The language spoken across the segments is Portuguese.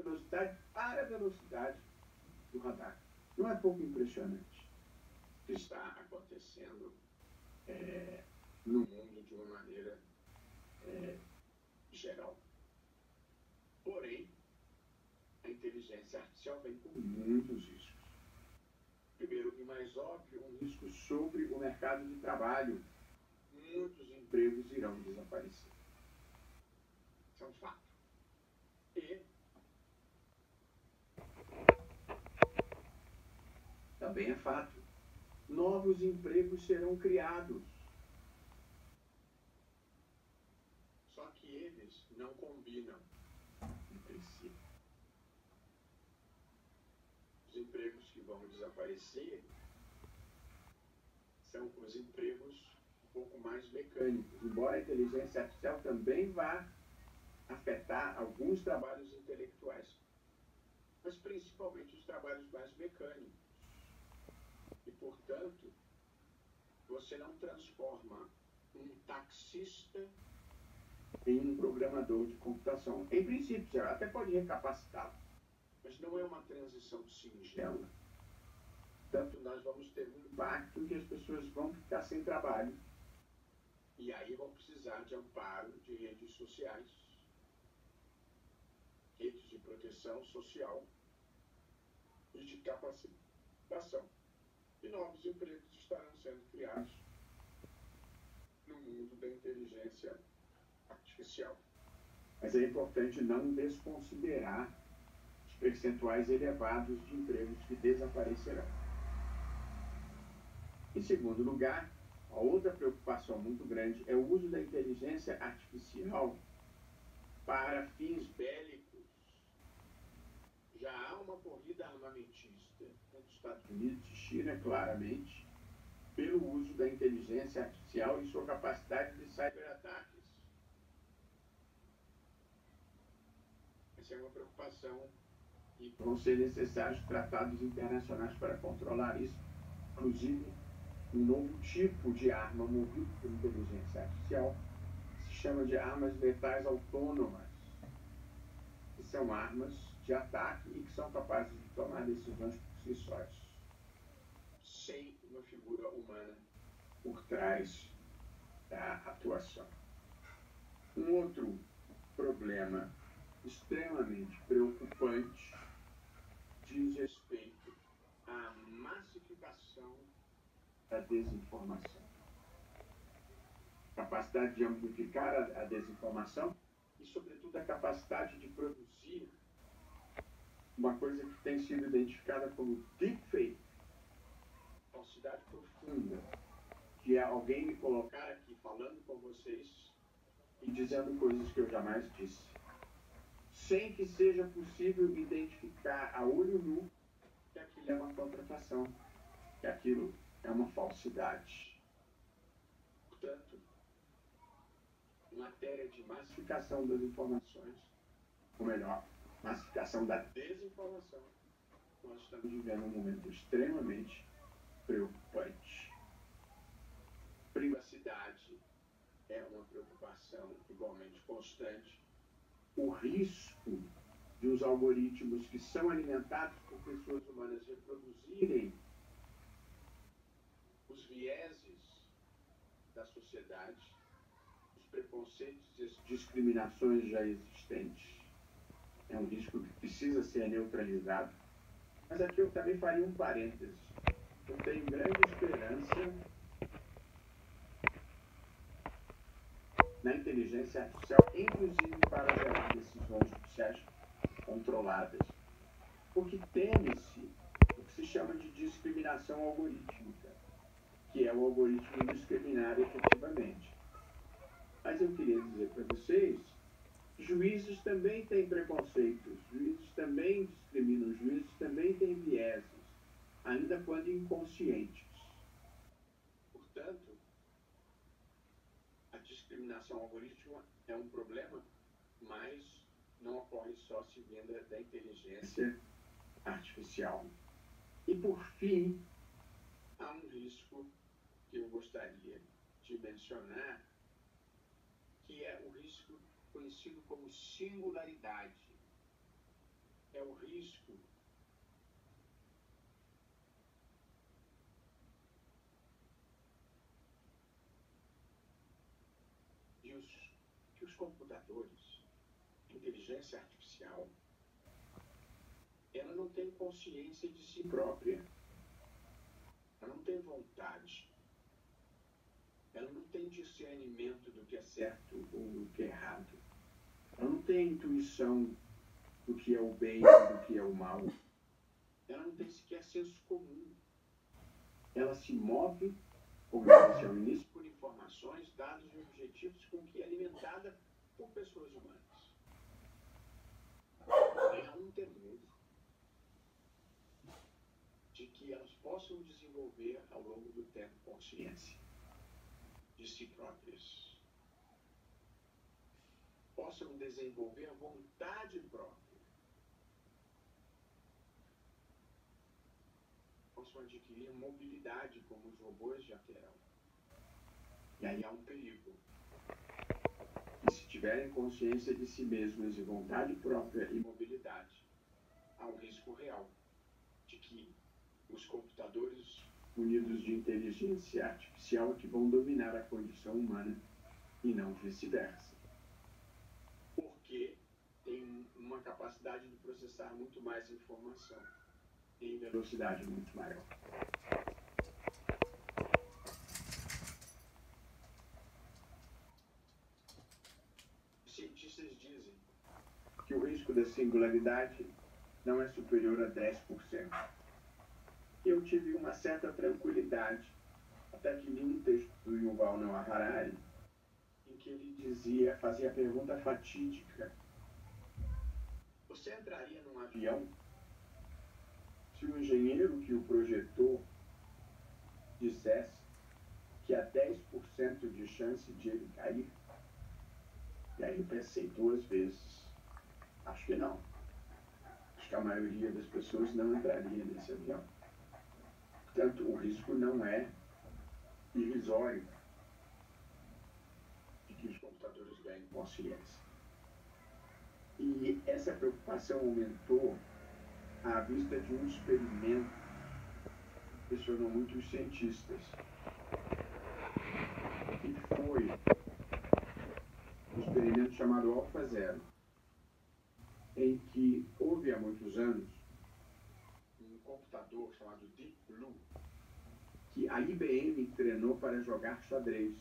velocidade para a velocidade do radar. Não é pouco impressionante o que está acontecendo no mundo de uma maneira geral. Porém, a inteligência artificial vem com muitos riscos. Primeiro e mais óbvio, um risco sobre o mercado de trabalho. Muitos empregos irão desaparecer. Isso é um fato. E também é fato, novos empregos serão criados. Só que eles não combinam entre si. Os empregos que vão desaparecer são os empregos um pouco mais mecânicos, embora a inteligência artificial também vá afetar alguns trabalhos intelectuais, mas principalmente os trabalhos mais mecânicos. E, portanto, você não transforma um taxista em um programador de computação. Em princípio, você até pode recapacitá-lo, mas não é uma transição singela. Portanto, nós vamos ter um impacto em que as pessoas vão ficar sem trabalho e aí vão precisar de amparo de redes sociais, redes de proteção social e de capacitação. E novos empregos estarão sendo criados no mundo da inteligência artificial. Mas é importante não desconsiderar os percentuais elevados de empregos que desaparecerão. Em segundo lugar, a outra preocupação muito grande é o uso da inteligência artificial para fins bélicos. Já há uma corrida armamentista entre os Estados Unidos e China, claramente, pelo uso da inteligência artificial e sua capacidade de cyberataques. Essa é uma preocupação e vão ser necessários tratados internacionais para controlar isso, inclusive um novo tipo de arma movida por inteligência artificial, que se chama de armas letais autônomas, que são armas de ataque e que são capazes de tomar decisões por si sós, sem uma figura humana por trás da atuação. Um outro problema extremamente preocupante diz respeito à massificação da desinformação. Capacidade de amplificar a desinformação e, sobretudo, a capacidade de produzir uma coisa que tem sido identificada como deepfake, falsidade profunda, que é alguém me colocar aqui falando com vocês e dizendo coisas que eu jamais disse, sem que seja possível identificar a olho nu que aquilo é uma contrafação, que aquilo é uma falsidade. Portanto, em matéria de massificação das informações, ou melhor, massificação da desinformação, nós estamos vivendo um momento extremamente preocupante. Privacidade é uma preocupação igualmente constante. O risco de os algoritmos que são alimentados por pessoas humanas reproduzirem os vieses da sociedade, os preconceitos e as discriminações já existentes. É um risco que precisa ser neutralizado. Mas aqui eu também faria um parêntese. Eu tenho grande esperança na inteligência artificial, inclusive para gerar decisões judiciais controladas. Porque teme-se o que se chama de discriminação algorítmica, que é o algoritmo discriminar efetivamente. Mas eu queria dizer para vocês, juízes também têm preconceitos, juízes também discriminam, juízes também têm vieses, ainda quando inconscientes. Portanto, a discriminação algorítmica é um problema, mas não ocorre só se vinda da inteligência artificial. E, por fim, há um risco que eu gostaria de mencionar, que é o risco conhecido como singularidade. é o risco que os computadores, a inteligência artificial, ela não tem consciência de si própria. Ela não tem vontade. Ela não tem discernimento do que é certo ou do que é errado. Ela não tem intuição do que é o bem e do que é o mal. Ela não tem sequer senso comum. Ela se move, como eu disse ao início, por informações, dados e objetivos com que é alimentada por pessoas humanas. Há um temor de que elas possam desenvolver ao longo do tempo consciência de si próprias, possam desenvolver vontade própria, possam adquirir mobilidade como os robôs já terão. E aí há um perigo. E se tiverem consciência de si mesmas e vontade própria e mobilidade, há um risco real de que os computadores unidos de inteligência artificial é que vão dominar a condição humana e não vice-versa. Porque tem uma capacidade de processar muito mais informação em velocidade muito maior. Os cientistas dizem que o risco da singularidade não é superior a 10%. Eu tive uma certa tranquilidade até que li um texto do Yuval Noah Harari em que ele fazia a pergunta fatídica: você entraria num avião se o engenheiro que o projetou dissesse que há 10% de chance de ele cair? E aí eu pensei 2 vezes. Acho que não. Acho que a maioria das pessoas não entraria nesse avião. Portanto, o risco não é irrisório de que os computadores ganhem consciência. E essa preocupação aumentou à vista de um experimento que impressionou muito os cientistas, que foi um experimento chamado AlphaZero, em que houve há muitos anos um computador chamado Deep Blue, que a IBM treinou para jogar xadrez.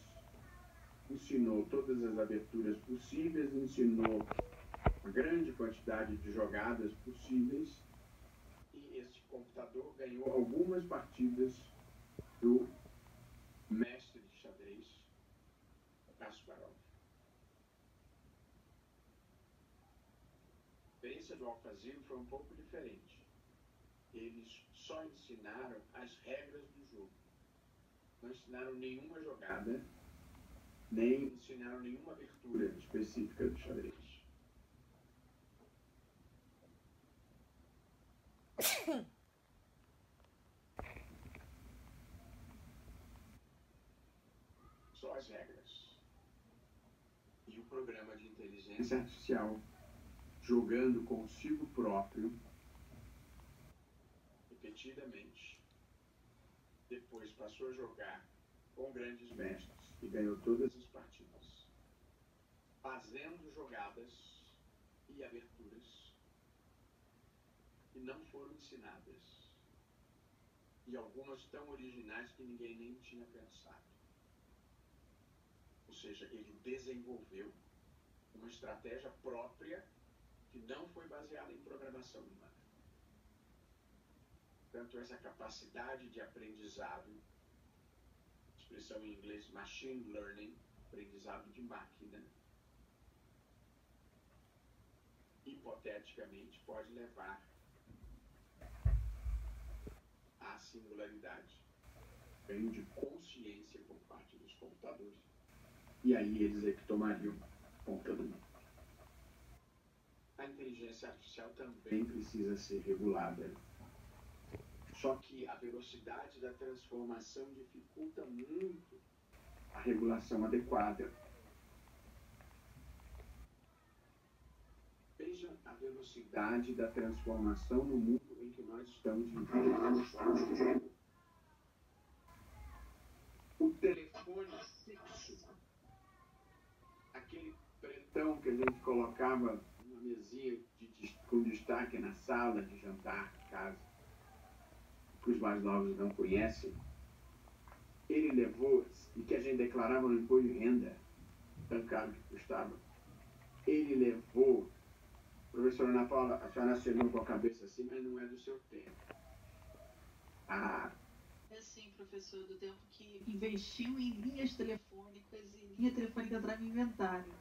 Ensinou todas as aberturas possíveis, ensinou uma grande quantidade de jogadas possíveis, e esse computador ganhou algumas partidas do mestre de xadrez, Kasparov. A experiência do AlphaZero foi um pouco diferente. Eles só ensinaram as regras do jogo. Não ensinaram nenhuma jogada, nem ensinaram nenhuma abertura específica do xadrez. Só as regras. E o programa de inteligência artificial, jogando consigo próprio, repetidamente, depois passou a jogar com grandes mestres e ganhou todas as partidas, fazendo jogadas e aberturas que não foram ensinadas, e algumas tão originais que ninguém nem tinha pensado. Ou seja, ele desenvolveu uma estratégia própria que não foi baseada em programação humana. Portanto, essa capacidade de aprendizado, expressão em inglês machine learning, aprendizado de máquina, hipoteticamente pode levar à singularidade, ganho de consciência por parte dos computadores. E aí eles é que tomariam conta do mundo. A inteligência artificial também precisa ser regulada. Só que a velocidade da transformação dificulta muito a regulação adequada. Veja Veja a velocidade da transformação no mundo em que nós estamos vivendo. O telefone fixo, aquele pretão que a gente colocava numa mesinha com destaque na sala de jantar de casa, que os mais novos não conhecem, ele levou, e que a gente declarava no imposto de renda, tão caro que custava, ele levou. Professora Ana Paula, a senhora assinou com a cabeça assim, mas não é do seu tempo. É sim, professor, do tempo que investiu em linhas telefônicas e linha telefônica entrava em inventário.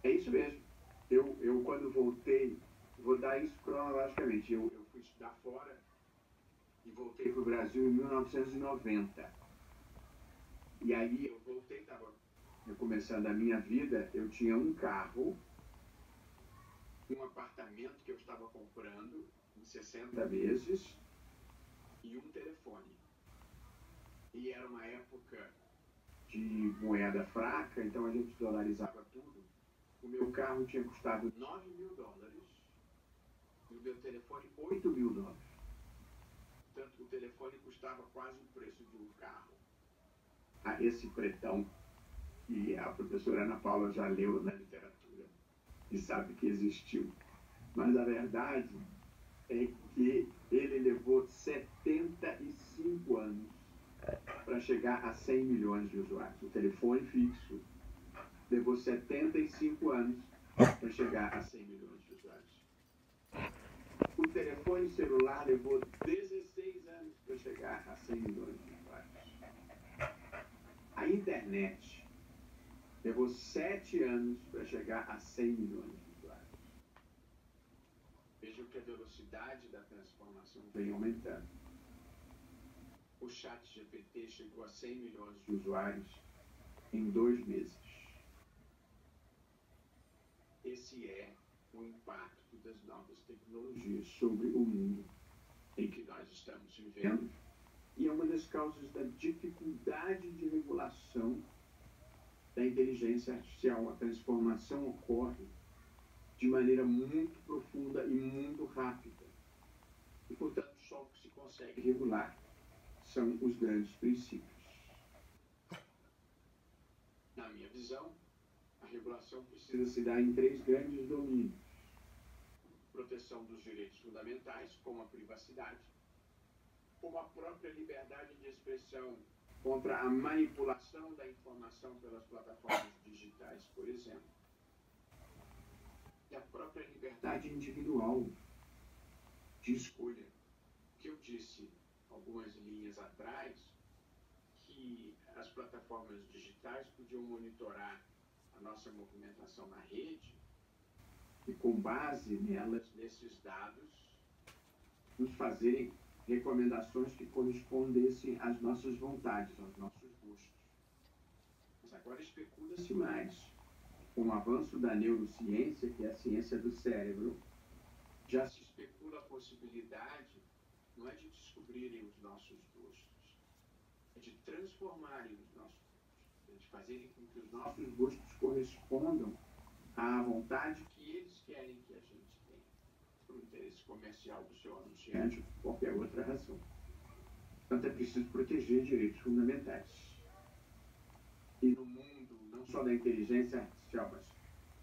É isso mesmo. Eu quando voltei, vou dar isso cronologicamente, eu fui estudar fora e voltei para o Brasil em 1990. E aí eu voltei, estava começando a minha vida, eu tinha um carro, um apartamento que eu estava comprando em 60 meses e um telefone. E era uma época de moeda fraca, então a gente dolarizava tudo. O meu carro tinha custado $9.000 e o meu telefone $8.000. Portanto, o telefone custava quase o preço de um carro. Esse pretão que a professora Ana Paula já leu na literatura e sabe que existiu. Mas a verdade é que ele levou 75 anos para chegar a 100 milhões de usuários. O telefone fixo levou 75 anos para chegar a 100 milhões de usuários. O telefone celular levou 16 anos para chegar a 100 milhões de usuários. A internet levou 7 anos para chegar a 100 milhões de usuários. Vejam que a velocidade da transformação vem aumentando. O ChatGPT chegou a 100 milhões de usuários em 2 meses. Esse é o impacto das novas tecnologias sobre o mundo em que nós estamos vivendo. E é uma das causas da dificuldade de regulação da inteligência artificial. A transformação ocorre de maneira muito profunda e muito rápida. E, portanto, só o que se consegue regular são os grandes princípios. Na minha visão, a regulação precisa se dar em 3 grandes domínios: proteção dos direitos fundamentais, como a privacidade, como a própria liberdade de expressão contra a manipulação da informação pelas plataformas digitais, por exemplo, e a própria liberdade individual de escolha. Que eu disse algumas linhas atrás que as plataformas digitais podiam monitorar a nossa movimentação na rede e, com base nelas, nesses dados, nos fazerem recomendações que correspondessem às nossas vontades, aos nossos gostos. Mas agora especula-se mais. Com o avanço da neurociência, que é a ciência do cérebro, já se especula a possibilidade não é de descobrirem os nossos gostos, é de transformarem os nossos gostos, é de fazerem com que os nossos gostos correspondam à vontade que eles querem que a gente tenha, por interesse comercial do seu anunciante ou por qualquer outra razão. Portanto, é preciso proteger direitos fundamentais. E no mundo, não só da inteligência artificial, mas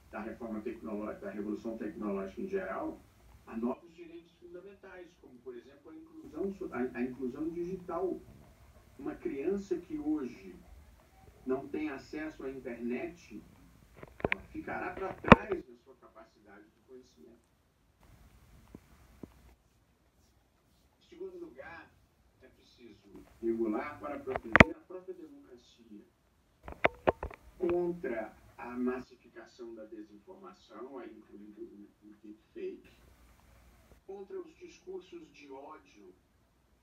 da reforma tecnológica, da revolução tecnológica em geral, há novos direitos fundamentais, como, por exemplo, a inclusão digital. Uma criança que hoje não tem acesso à internet, ela ficará para trás na sua capacidade de conhecimento. Em segundo lugar, é preciso regular para proteger a própria democracia contra a massificação da desinformação, aí incluindo o deepfake, contra os discursos de ódio,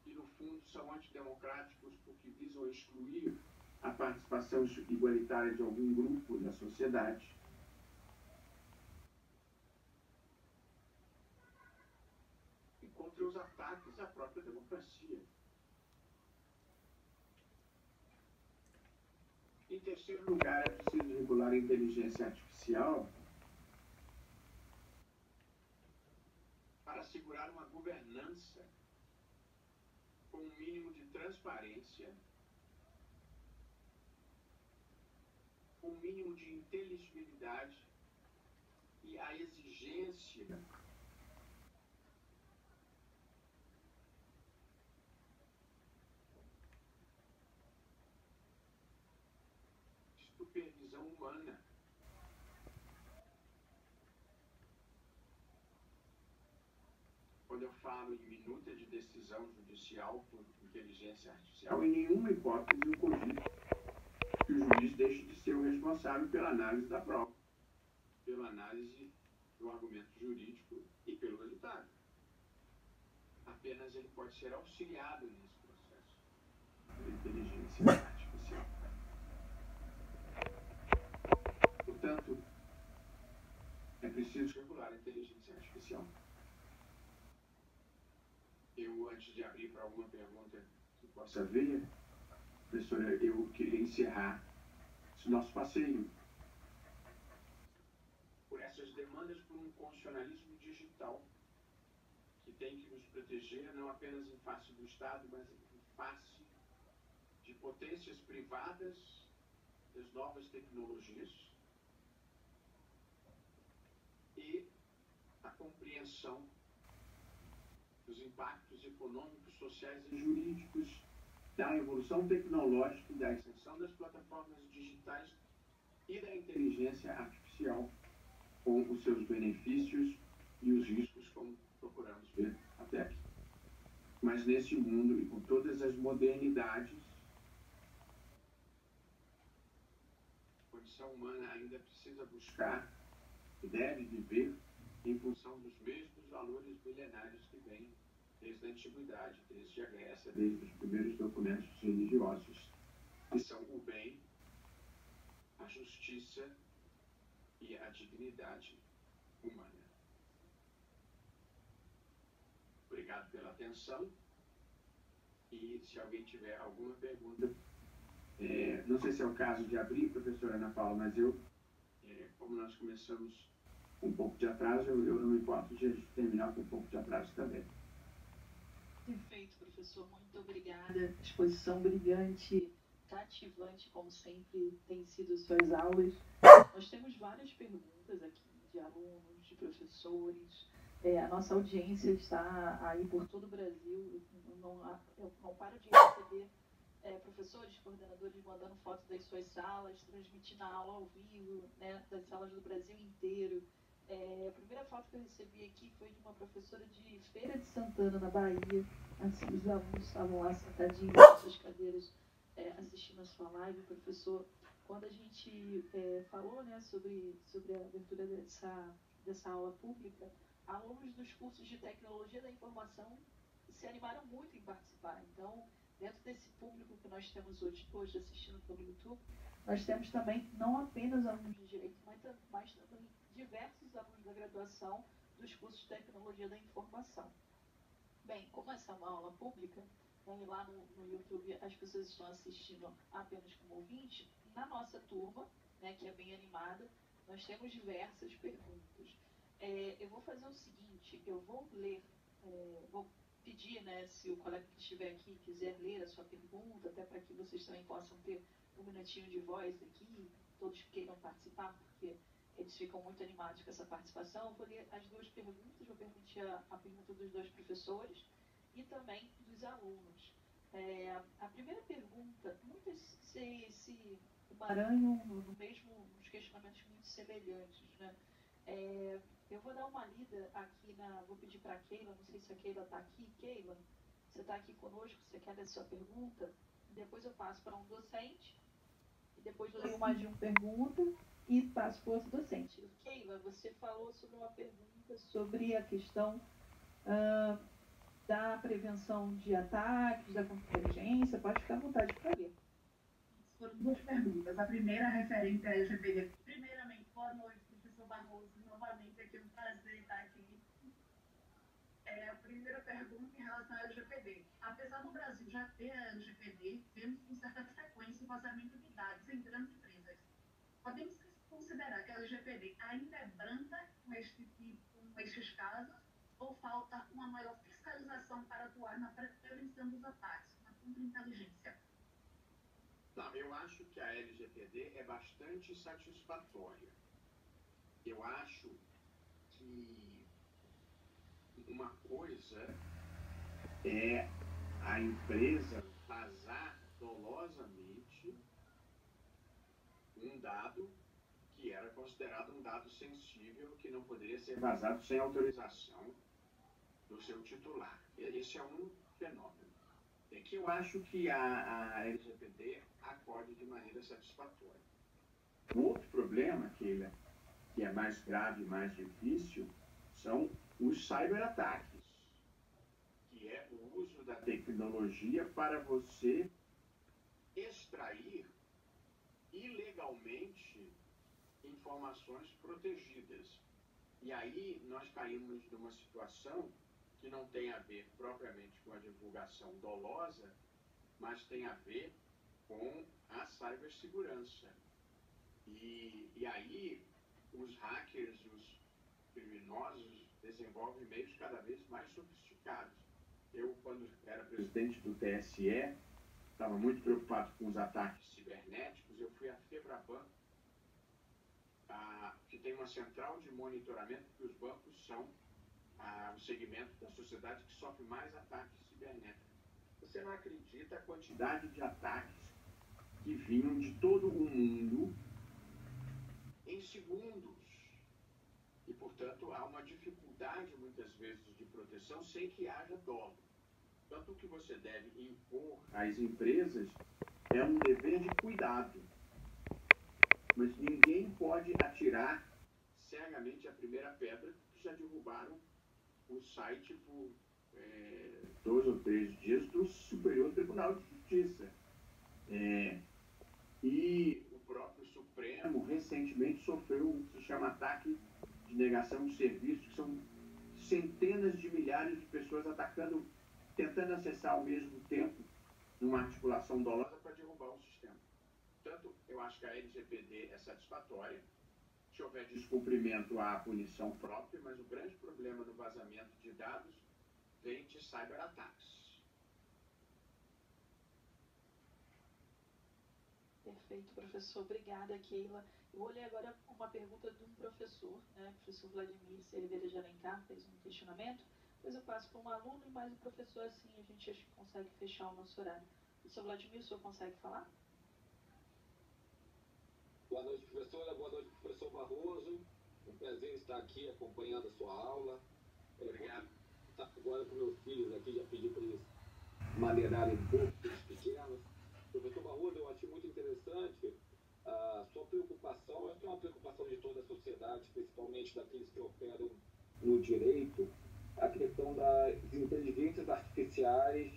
que no fundo são antidemocráticos porque visam excluir a participação igualitária de algum grupo da sociedade. E contra os ataques à própria democracia. Em terceiro lugar, é preciso regular a inteligência artificial assegurar uma governança com um mínimo de transparência, com um mínimo de inteligibilidade e a exigência de supervisão humana. Quando eu falo em minuta de decisão judicial por inteligência artificial, em nenhuma hipótese eu cogito que o juiz deixe de ser o responsável pela análise da prova, pela análise do argumento jurídico e pelo resultado. Apenas ele pode ser auxiliado nesse processo pela inteligência artificial. Portanto, é preciso regular a inteligência artificial. Eu, antes de abrir para alguma pergunta que possa haver, professora, eu queria encerrar esse nosso passeio por essas demandas por um constitucionalismo digital que tem que nos proteger não apenas em face do Estado, mas em face de potências privadas das novas tecnologias e a compreensão dos impactos econômicos, sociais e jurídicos da evolução tecnológica e da extensão das plataformas digitais e da inteligência artificial, com os seus benefícios e os riscos, como procuramos ver até aqui. Mas nesse mundo e com todas as modernidades, a condição humana ainda precisa buscar e deve viver em função dos mesmos valores milenários que vêm desde a antiguidade, desde a Grécia, desde os primeiros documentos religiosos, que são o bem, a justiça e a dignidade humana. Obrigado pela atenção e se alguém tiver alguma pergunta, não sei se é o caso de abrir, professora Ana Paula, mas como nós começamos com um pouco de atraso, eu não me importo de terminar com um pouco de atraso também. Perfeito, professor. Muito obrigada. Exposição brilhante, cativante, como sempre tem sido suas aulas. Nós temos várias perguntas aqui de alunos, de professores. A nossa audiência está aí por todo o Brasil. Eu não paro de receber professores, coordenadores mandando fotos das suas salas, transmitindo a aula ao vivo, né, das salas do Brasil inteiro. A primeira foto que eu recebi aqui foi de uma professora de Feira de Santana, na Bahia. Assim, os alunos estavam lá sentadinhos nas suas cadeiras assistindo a sua live. Professor, quando a gente falou, né, sobre a abertura dessa aula pública, alunos dos cursos de tecnologia da informação se animaram muito em participar. Então, dentro desse público que nós temos hoje assistindo pelo YouTube, nós temos também não apenas alunos de direito, mas também diversos alunos da graduação dos cursos de tecnologia da informação. Bem, como essa é uma aula pública, lá no YouTube as pessoas estão assistindo apenas como ouvinte, na nossa turma, né, que é bem animada, nós temos diversas perguntas. Eu vou fazer o seguinte, eu vou ler, vou pedir, né, se o colega que estiver aqui quiser ler a sua pergunta, até para que vocês também possam ter um minutinho de voz aqui, todos que queiram participar, porque eles ficam muito animados com essa participação. Eu vou ler as duas perguntas, vou permitir a pergunta dos dois professores e também dos alunos. A primeira pergunta, muitas se emaranham nos questionamentos muito semelhantes, né? Eu vou dar uma lida aqui, vou pedir para a Keila, não sei se a Keila está aqui. Keila, você está aqui conosco, você quer ler a sua pergunta? Depois eu passo para um docente, e depois eu leio mais de uma pergunta e passo para outro docente. Keila, você falou sobre uma pergunta sobre a questão da prevenção de ataques, da contra-inteligência. Pode ficar à vontade para ler. Foram duas perguntas. A primeira referente à LGPD. Primeiramente, boa noite, professor Barroso. Novamente, aqui é um prazer estar aqui. A primeira pergunta em relação à LGPD. Apesar do Brasil já ter a LGPD, temos com certa frequência o vazamento de dados em grandes empresas. Podemos considerar que a LGPD ainda é branda com estes casos ou falta uma maior fiscalização para atuar na prevenção dos ataques, na contra-inteligência? Não, eu acho que a LGPD é bastante satisfatória. Eu acho que uma coisa é a empresa vazar dolosamente um dado que era considerado um dado sensível, que não poderia ser vazado sem autorização do seu titular. Esse é um fenômeno. É que eu acho que a LGPD acorde de maneira satisfatória. O outro problema, que é mais grave e mais difícil, são os cyberataques, que é o uso da tecnologia para você extrair ilegalmente informações protegidas. E aí nós caímos numa situação que não tem a ver propriamente com a divulgação dolosa, mas tem a ver com a cibersegurança. E aí os hackers, os criminosos desenvolvem meios cada vez mais sofisticados. Eu, quando era presidente do TSE, estava muito preocupado com os ataques cibernéticos. Eu fui à Febraban, que tem uma central de monitoramento, porque os bancos são o segmento da sociedade que sofre mais ataques cibernéticos. Você não acredita a quantidade de ataques que vinham de todo o mundo em segundos. E, portanto, há uma dificuldade, muitas vezes, de proteção sem que haja dolo. Tanto que você deve impor às empresas é um dever de cuidado. Mas ninguém pode atirar cegamente a primeira pedra, porque já derrubaram o site por 2 ou 3 dias do Superior Tribunal de Justiça. E o próprio Supremo recentemente sofreu o que se chama ataque de negação de serviço, que são centenas de milhares de pessoas atacando, tentando acessar ao mesmo tempo, numa articulação dolosa para derrubar o sistema. Portanto, eu acho que a LGPD é satisfatória. Se houver descumprimento, há a punição própria, mas o grande problema no vazamento de dados vem de cyberataques. Perfeito, professor. Obrigada, Keila. Eu vou ler agora uma pergunta de um professor, né? O professor Vladimir Cerveira de Alencar fez um questionamento. Depois eu passo para um aluno e mais um professor, assim a gente acho que consegue fechar o nosso horário. Professor Vladimir, o senhor consegue falar? Boa noite, professora. Boa noite, professor Barroso. Um prazer estar aqui acompanhando a sua aula. Obrigado. Agora com meus filhos aqui, já pedi para eles maneirarem um pouco, os pequenos. Professor Barroso, eu achei muito interessante a sua preocupação. Essa é uma preocupação de toda a sociedade, principalmente daqueles que operam no direito, a questão das inteligências artificiais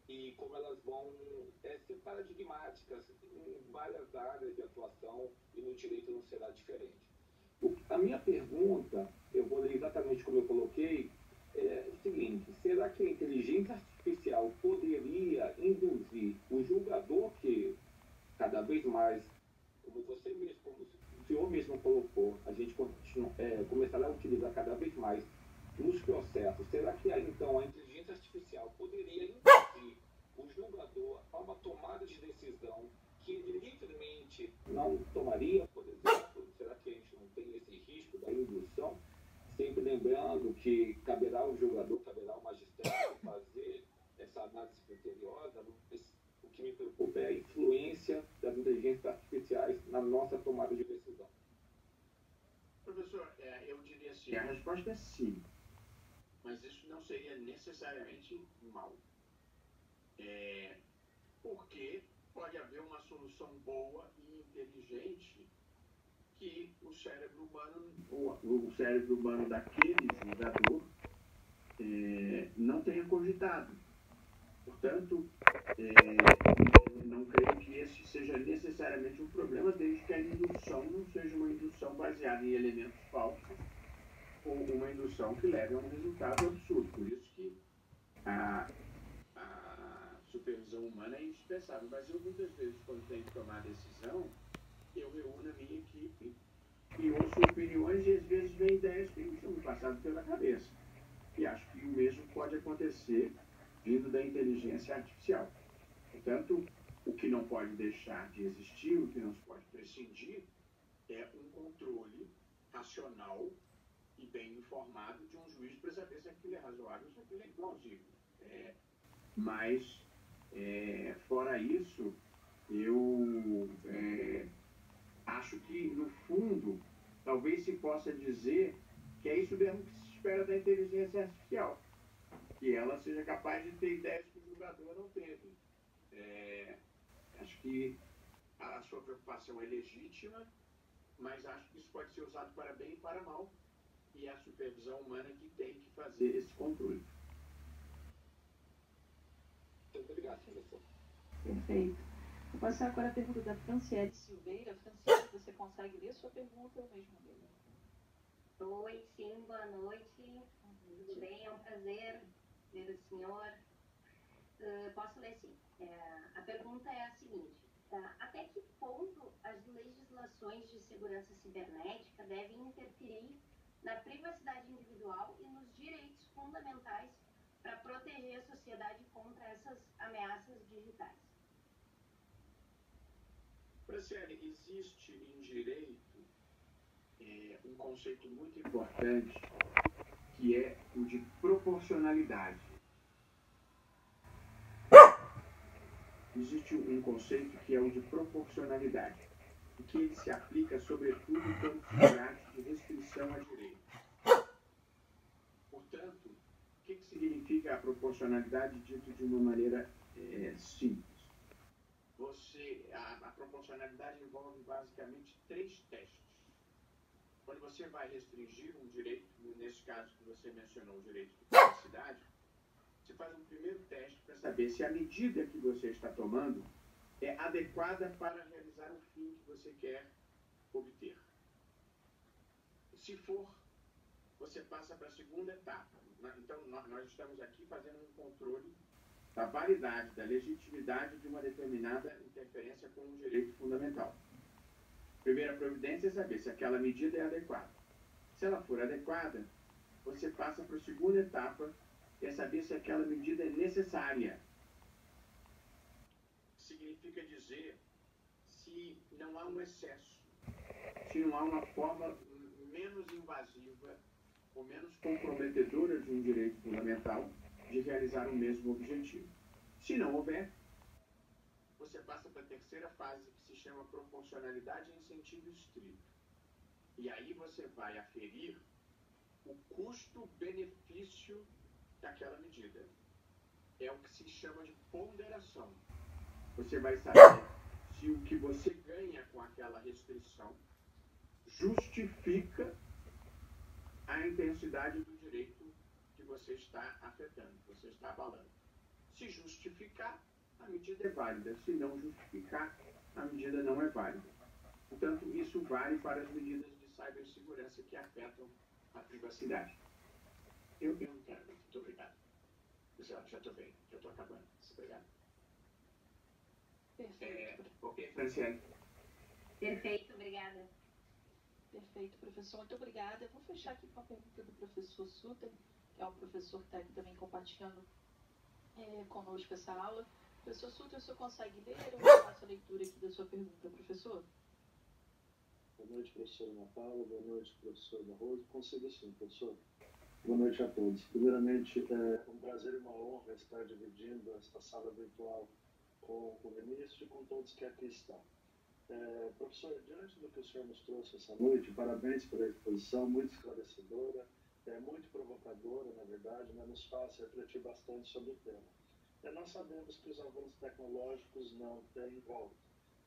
e como elas vão ser paradigmáticas em várias áreas de atuação, e no direito não será diferente. A minha pergunta, eu vou ler exatamente como eu coloquei, é o seguinte: será que a inteligência artificial poderia induzir o julgador, que cada vez mais, como você mesmo, como o senhor mesmo colocou, a gente começará a utilizar cada vez mais nos processos, será que então a inteligência artificial poderia induzir o julgador a uma tomada de decisão que ele livremente não tomaria, por exemplo? Será que a gente não tem esse risco da indução? Sempre lembrando que caberá ao julgador, caberá ao magistrado fazer essa análise criteriosa, mas o que me preocupa é a influência das inteligências artificiais na nossa tomada de decisão. Professor, eu diria assim, a resposta é sim, mas isso não seria necessariamente mal. Porque pode haver uma solução boa e inteligente que o cérebro humano daquele julgador não tenha cogitado. Portanto, não creio que esse seja necessariamente um problema, desde que a indução não seja uma indução baseada em elementos falsos ou uma indução que leve a um resultado absurdo. Por isso que a supervisão humana é indispensável. Mas eu, muitas vezes, quando tenho que tomar decisão, eu reúno a minha equipe e ouço opiniões, e às vezes vem ideias que não me passaram pela cabeça. E acho que o mesmo pode acontecer vindo da inteligência artificial. Portanto, o que não pode deixar de existir, o que não se pode prescindir, é um controle racional e bem informado de um juiz para saber se aquilo é razoável, se aquilo é plausível. Mas, fora isso, eu acho que, no fundo, talvez se possa dizer que é isso mesmo que se espera da inteligência artificial, que ela seja capaz de ter ideias que o julgador não teve. Acho que a sua preocupação é legítima, mas acho que isso pode ser usado para bem e para mal, e é a supervisão humana que tem que fazer esse controle. Muito obrigado, professor. Perfeito. Vou passar agora a pergunta da Franciele Silveira. Franciele, você consegue ler sua pergunta ou mesmo ler? Oi, sim, boa noite. Tudo bem? É um prazer ver o senhor. Posso ler sim. A pergunta é a seguinte. Até que ponto as legislações de segurança cibernética devem interferir na privacidade individual e nos direitos fundamentais para proteger a sociedade contra essas ameaças digitais? Franciele, existe em direito um conceito muito importante, que é o de proporcionalidade. Existe um conceito que é o de proporcionalidade, e que ele se aplica, sobretudo, quando se trata de restrição a direito. Portanto, o que significa a proporcionalidade dito de uma maneira simples? A proporcionalidade envolve basicamente 3 testes. Quando você vai restringir um direito, nesse caso que você mencionou, o direito de privacidade, você faz um primeiro teste para saber se a medida que você está tomando é adequada para realizar o fim que você quer obter. Se for, você passa para a segunda etapa. Então, nós estamos aqui fazendo um controle da validade, da legitimidade de uma determinada interferência com um direito fundamental. Primeira providência é saber se aquela medida é adequada. Se ela for adequada, você passa para a segunda etapa, que é saber se aquela medida é necessária. Significa dizer se não há um excesso, se não há uma forma menos invasiva ou menos comprometedora de um direito fundamental de realizar o mesmo objetivo. Se não houver, você passa para a terceira fase, que se chama proporcionalidade em sentido estrito. E aí você vai aferir o custo-benefício daquela medida. É o que se chama de ponderação. Você vai saber se o que você ganha com aquela restrição justifica a intensidade do direito que você está afetando, que você está abalando. Se justificar, a medida é válida. Se não justificar, a medida não é válida. Portanto, isso vale para as medidas de cibersegurança que afetam a privacidade. Eu não quero. Muito obrigado. Já estou bem. Já estou acabando. Obrigado. Perfeito. Ok, Franciele. Perfeito, obrigada. Perfeito, professor. Muito obrigada. Eu vou fechar aqui com a pergunta do professor Suter, que é um professor que está aqui também compartilhando conosco essa aula. Professor Suter, o senhor consegue ler? Eu faço a leitura aqui da sua pergunta, professor. Boa noite, professora Ana Paula. Boa noite, professor Barroso. Consigo sim, professor. Boa noite a todos. Primeiramente, é um prazer e uma honra estar dividindo esta sala virtual com o Vinícius e com todos que aqui estão. Professor, diante do que o senhor nos trouxe essa noite, parabéns pela exposição, muito esclarecedora, muito provocadora, na verdade, né, nos faz refletir bastante sobre o tema. Nós sabemos que os avanços tecnológicos não têm volta.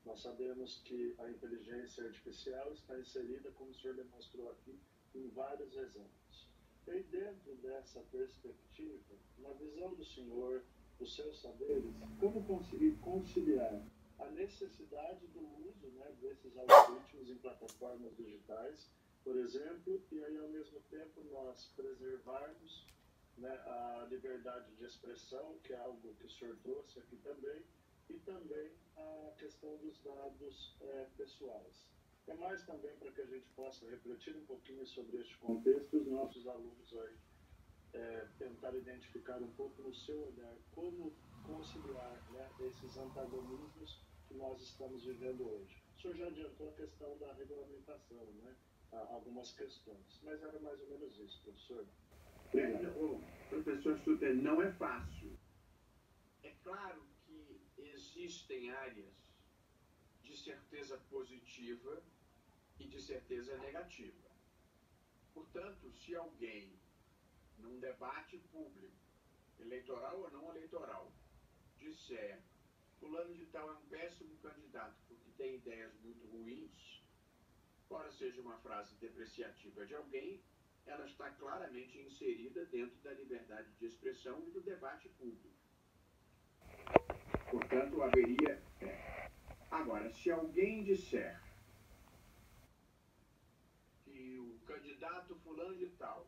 Nós sabemos que a inteligência artificial está inserida, como o senhor demonstrou aqui, em vários exemplos. E dentro dessa perspectiva, na visão do senhor, dos seus saberes, como conseguir conciliar a necessidade do uso, né, desses algoritmos em plataformas digitais, por exemplo, e aí ao mesmo tempo nós preservarmos, né, a liberdade de expressão, que é algo que o senhor trouxe aqui também, e também a questão dos dados pessoais. É mais também para que a gente possa refletir um pouquinho sobre este contexto, os nossos alunos aí tentar identificar um pouco no seu olhar como conciliar, né, esses antagonismos que nós estamos vivendo hoje. O senhor já adiantou a questão da regulamentação, né? Algumas questões, mas era mais ou menos isso, professor. Professor Suter, não é fácil. É claro que existem áreas de certeza positiva e de certeza negativa. Portanto, se alguém, num debate público, eleitoral ou não eleitoral, disser fulano de tal é um péssimo candidato porque tem ideias muito ruins, embora seja uma frase depreciativa de alguém, ela está claramente inserida dentro da liberdade de expressão e do debate público. Portanto, haveria... Agora, se alguém disser que o candidato fulano de tal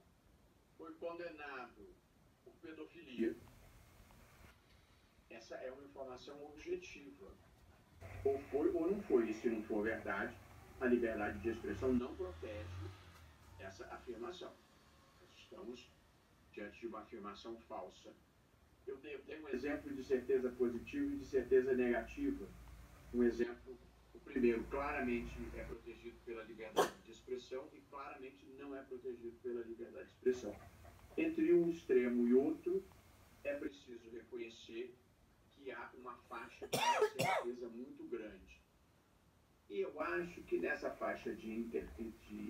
foi condenado por pedofilia, essa é uma informação objetiva. Ou foi ou não foi. E se não for verdade, a liberdade de expressão não protege essa afirmação. Nós estamos diante de uma afirmação falsa. Eu tenho um exemplo de certeza positiva e de certeza negativa. Um exemplo, o primeiro, claramente é protegido pela liberdade de expressão e claramente não é protegido pela liberdade de expressão. Entre um extremo e outro, é preciso reconhecer que há uma faixa de incerteza muito grande. E eu acho que nessa faixa de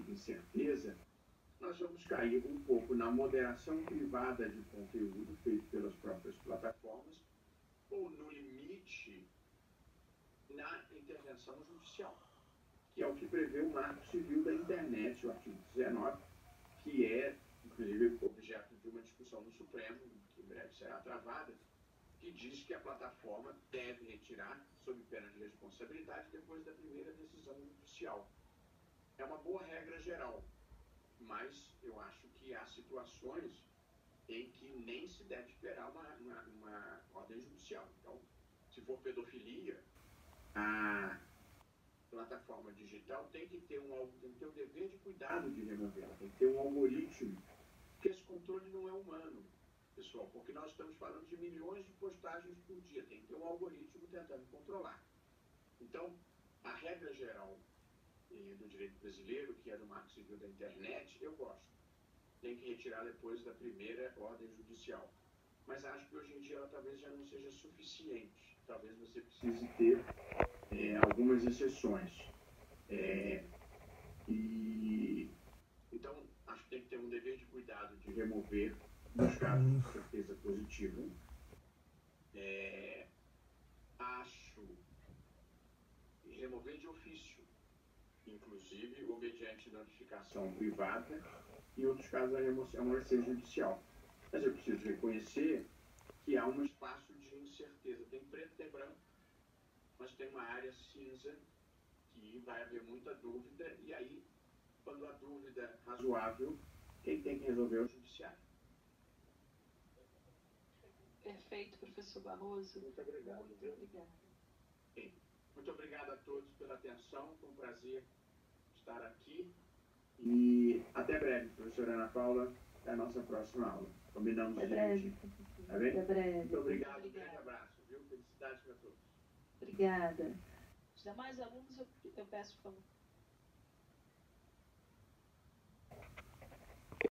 incerteza, nós vamos cair um pouco na moderação privada de conteúdo feito pelas próprias plataformas, ou no limite, na intervenção judicial, que é o que prevê o Marco Civil da Internet, o artigo 19, que é, inclusive, objeto de uma discussão no Supremo, que em breve será travada, que diz que a plataforma deve retirar, sob pena de responsabilidade, depois da primeira decisão judicial. É uma boa regra geral, mas eu acho que há situações em que nem se deve esperar uma ordem judicial. Então, se for pedofilia, a plataforma digital tem que ter o dever de cuidado de removê-la, tem que ter um algoritmo, porque esse controle não é humano, pessoal, porque nós estamos falando de milhões de postagens por dia, tem que ter um algoritmo tentando controlar. Então, a regra geral do direito brasileiro, que é do Marco Civil da Internet, eu gosto. Tem que retirar depois da primeira ordem judicial. Mas acho que hoje em dia ela talvez já não seja suficiente. Talvez você precise ter algumas exceções. Então, acho que tem que ter um dever de cuidado de remover nos casos de certeza positiva. Acho remover de ofício, inclusive ou mediante notificação privada, em outros casos a remoção vai ser judicial. Mas eu preciso reconhecer que há um espaço de incerteza. Tem preto, tem branco, mas tem uma área cinza que vai haver muita dúvida, e aí, quando a dúvida é razoável, quem tem que resolver é o judiciário. Perfeito, professor Barroso. Muito obrigado. Muito obrigada. Muito obrigado a todos pela atenção, foi um prazer estar aqui. E até breve, professora Ana Paula, até a nossa próxima aula. Combinamos Até breve, professor. Tá bem? Até breve. Muito obrigado, um grande abraço, viu? Felicidades para todos. Obrigada. Os demais alunos, eu peço, por favor.